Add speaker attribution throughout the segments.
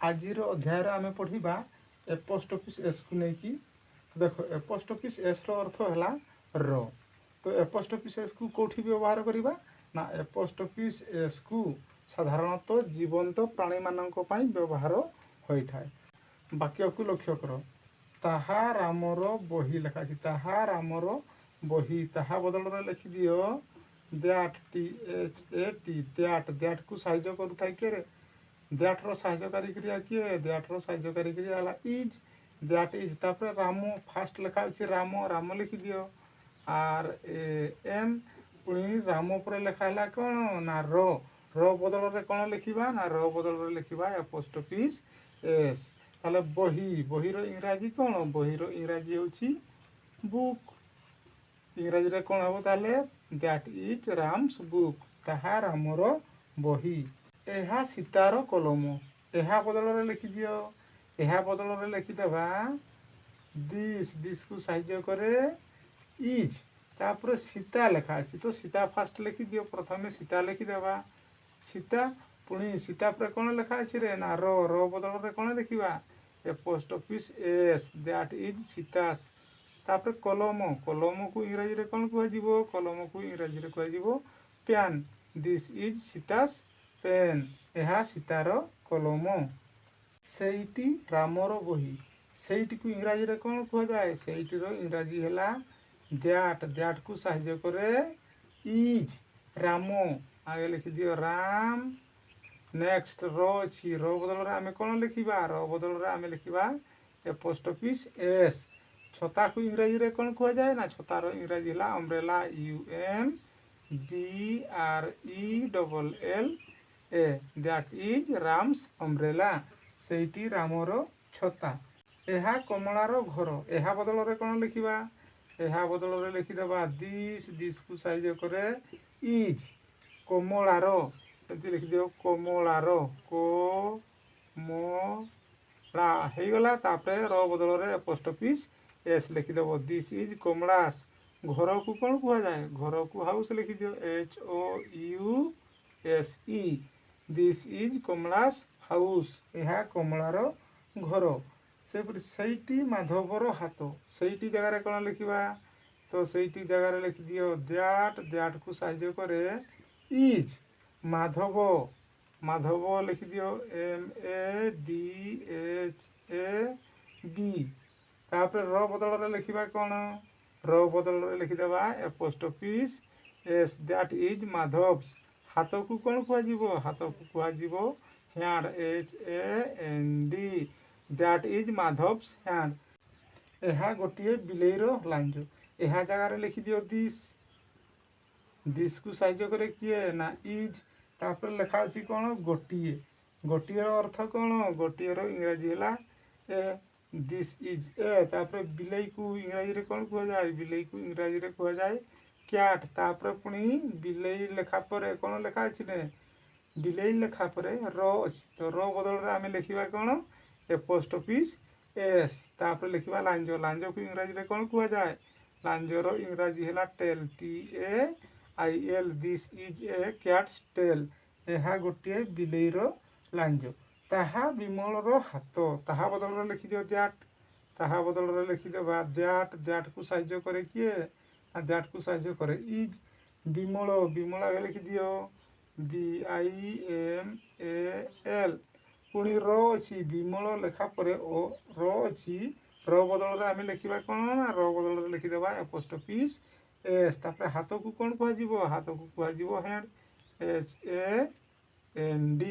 Speaker 1: आजिर अध्याय आम पढ़ा एपोस्टोफिस एस को लेकिन देख एपोस्टोफिस एस अर्थ है र तो एपोस्टोफिस एस को कौटी व्यवहार करवा ना एपोस्टोफिस एस को साधारणतः जीवंत प्राणी मानक व्यवहार होता है। वाक्य को लक्ष्य कर ताहा रामर बही लेखा ताहा रामर बही ताहा बदल लिखि दियो that T H A T that को साहाय्य करूँ किए दैट रहायकारी क्रिया किए दैट रहायकारी क्रिया है इज दैट इज तापर राम फास्ट लिखा अच्छे राम राम लिखि दियो आर एम पुणी राम पर लिखा है कौन ना र बदल में कौन लिखा ना र बदल में लिखा एपोस्टोफिस एस ताले बही बहीर इंग्राजी कौन बहीर इंग्राजी होची बुक इंग्राजी रे कौन हम ताले दैट इज राम्स बुक ताहा रामर बही एहा सीतार कलम एहा बदल में लिखि दियो एहा बदल में लिखिदेवा दिस को साहाय्य करे इज तापर सीता लिखा अच्छी तो सीता फास्ट लिखि दियो प्रथम सीता लिखिदेवा सीता पुणी सीता पर कौन लिखा अच्छे रे ना रो बदल में कौन लिखा एपोस्टोफिस एस दैट इज सीतास तापर कलम कलम को इंग्राजी रे कौन कह कलम को इंग्राजी रे कह पेन दिस इज सीतास पेन यह सीतार कलम सेठी रामर बही सेठी को इंग्राजी रे कौन कह जाए सेठीर इंग्राजी है दैट को साहाय्य करे इज राम आगे लिखि दियो राम नेक्स्ट रो अच्छी रो बदल में आम कौन लिखा रो बदल में आम लिखा एपोस्टोफिस एस छता को इंग्राजी रे कौन कह जाए ना छतार इंग्राजी है umbrella UMBRELL A that is Ram's umbrella सेठी रामर छता यह कमलार घर यह बदल में कौन लिखा यह बदल में लिखिदेवा दिस को साहाय्य करे इज कमलार से लिखिदियो कमलार कोमला होगला तापर र बदल में एपोस्टोफिस एस लिखिदेव दिस इज कमलास घर को कौन कह जाए घर को हाउस लिखिदियो HOUSE this is Kamala's house यह कमलार घर से माधवर हाथ से जगार कौन लिखा तो से जगार लिखिदियो दैट को साहाय्य करे इज माधव माधव लिखिदियो MADHAB तापर र बदल में लिखा कौन र बदल में लिखिदेवा apostrophe s that is Madhav's हाथ को कौन कह हाथ को कह hand HAND that is Madhav's hand यह गोटे बिलेईर लांज यह जगार लिखिदियो दिस को साहाय्य करे किए ना इज तापर लिखा अच्छी कौन गोटे गोटे अर्थ कौन गोटे इंग्राजी है दिस इज ए तापर बिलई को इंग्राजी रे कौन कह जाए बिलई को इंग्राजी रे कह जाए कैट तापर पुणी बिलई लेखा पर कौन लिखा अच्छी ने बिलई लेखा पर रो अच्छी तो रो बदल में आम लिखा कौन एपोस्टोफिस एस तापर लिखा लांज लांज को इंग्राजी रे कौन कह जाए लांजर इंग्राजी है tail TAIL this is a cat's tail यह गोटे बिलेईर लांज ताहा विमलर हाथ ताहा बदल में लिखिदियो ताहा बदल में लिखिदेवा दैट को साहाय्य करे किए दैट को साहाय्य करे इज विमल विमल आगे लिखिदियो BIMAL पुणी र अच्छी विमल लेखा पर र अच्छी र बदल में आम लिखा कौन ना र बदल में लिखिदेवा एपोस्टोफिस एस तापर हाथ को कौन कह हाथ को कह hand HAND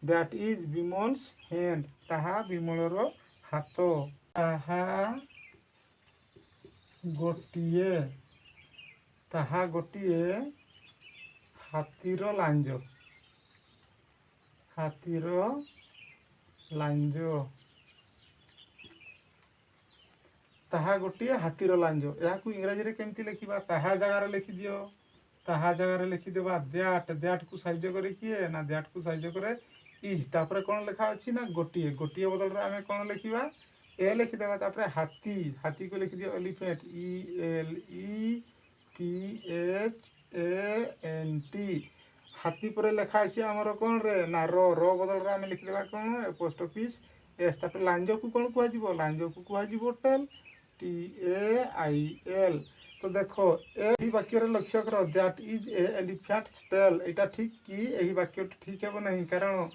Speaker 1: that is Vimal's hand ताहा विमलर हाथ ताहा गोटे हाथीर लांज ताहा गोटे हाथीर लांज या इंग्राजी रे केमती लिखा ताहा जगार लिखिदियो ताहा जगार लिखिदेवा दैट को साहाय्य करे किए ना दैट को साहाय्य करे इज तापर कौन लिखा अच्छी ना गोटे गोटे बदल में आम कौन लिखा ए लिखिदेवा तापर हाथी हाथी को लिखिदियो एलिफेंट ELEPHANT हाथी पर लिखा अच्छे आमर कौन रे ना रो बदल आम लिखिदेवा कौन ए पोस्ट ऑफिस एस तापर लांज को कौन कह लांज को कह टेल TAIL। तो देखो यही वाक्य लक्ष्य कर that is a elephant's tail यहाँ ठीक कि यही वाक्य ठीक है नहीं कारण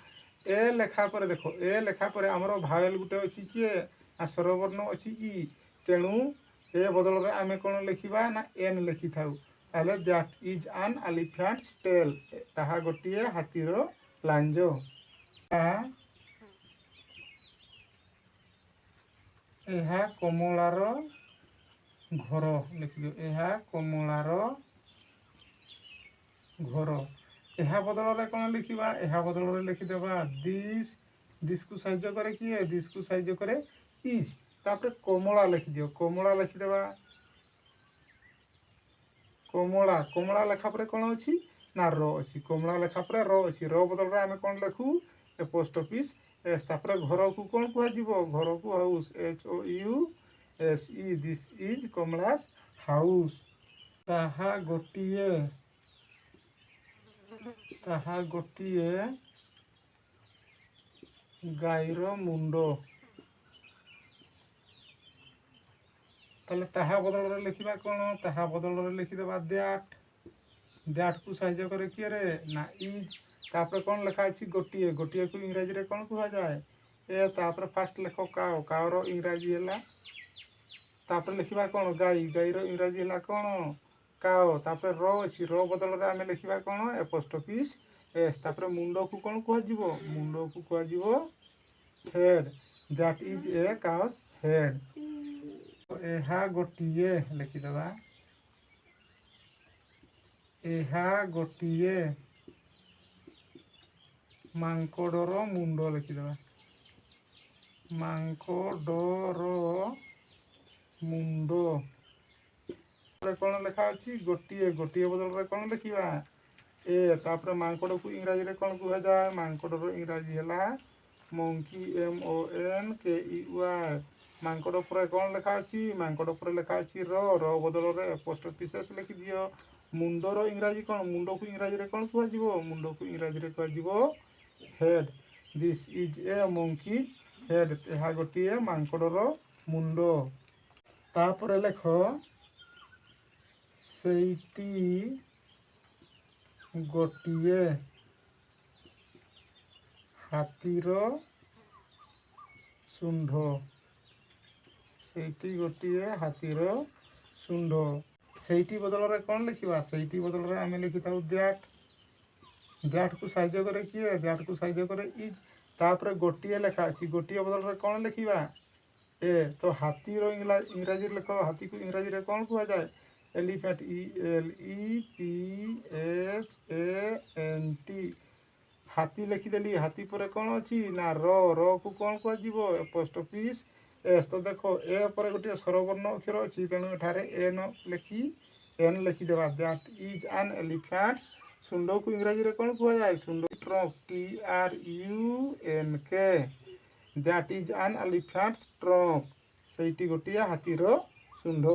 Speaker 1: ए लेखा पर देखो ए लेखा पर आमर भावेल गुटे अच्छी किए ना स्वरवर्ण अच्छी इ तेणु ए बदल आम कौन लिखा ना एन लिखि था that is an elephant's tail ताहा गोटे हाथीर लांज। यह कमलार घर लिखिद यह कमलार घर यह बदल कौन लिखा यह बदल लिखिदेवा दिस दिस को साइज करे किए दिस को साइज करे इज तापर कमला लिखिदियो कमला लिखिदेवा कमला कमला लेखा पर कौन अच्छी ना रो अच्छी कमला लेखा पर रो अच्छी रो बदल आम कौन लिखू ए पोस्ट ऑफिस एस तापर घर को कौन कह घर को house HOUSE this is Kamala's house. ताहा गोटिए गाईर मुंड ताले ताहा बदल लिखा कौन ताहा बदल लिखिदेवा दैट को साइज करे किए रे ना इज तापर कौन लिखा अच्छी गोटिए गोटिए को इंग्राजी रे कौन कह जाए ए तापर फास्ट लेख काओ काओर इंग्राजी है तापर लिखा कौन गाई गाईर इंग्राजी है कौन काओ तापर रो अच्छी रो बदल आम लिखा कौन ए पोस्ट ऑफिस एस तापर मुंड को कौन कह मुंड को कह head that is A cows head. यह गोटिए लिखिदेवा यह गोटिए मांकोडर मुंड लिखिदेवा मांकोडर मुंड कौन लिखा अच्छी गोटिए गोटिए बदल कौन लिखा ए तापर मांकोड़ को इंग्राजी रे कौन कह जाए मांकोडर इंग्राजी है मंकी MONKEY मांकोड़ पर कौन लिखा अच्छी मांकोड़ पर लिखा अच्छी रो बदल पोस्ट ऑफिस लिखि दियो मुंडर इंग्राजी कौन मुंड को इंग्राजी रे कौन कह मुंड को इंग्राजी रे कह head this is A monkey head यह गोटे मांकोडर मुंड। तापर लेख सेठी गोटे हाथीर शुंड सेठी गोटे हाथीर शुंड सेठी बदल कौन लिखा सेठी बदल आम लिखि था दैट को साइज करे किए दैट को साइज करे इज तापर गोटे लेखा अच्छी गोटे बदल कौन लिखा ए तो हाथीर इंग्राजी लिख हाथी को इंग्राजी रे कौन कह जाए एलिफेंट ELEPHANT हाथी लिखिदेली हाथी पर कौन अच्छी ना रो को कौन कह पोस्ट ऑफिस एस तो देखो ए पर गोटे स्वरवर्ण अक्षर अच्छी तेणु एठारे एन लिखिदेवा दैट इज एन एलिफेंट शुंड को इंग्राजी रे कौन कह जाए शुंड trunk TRUNK that is an elephant trunk सेठी गोटे हाथीर शुंड।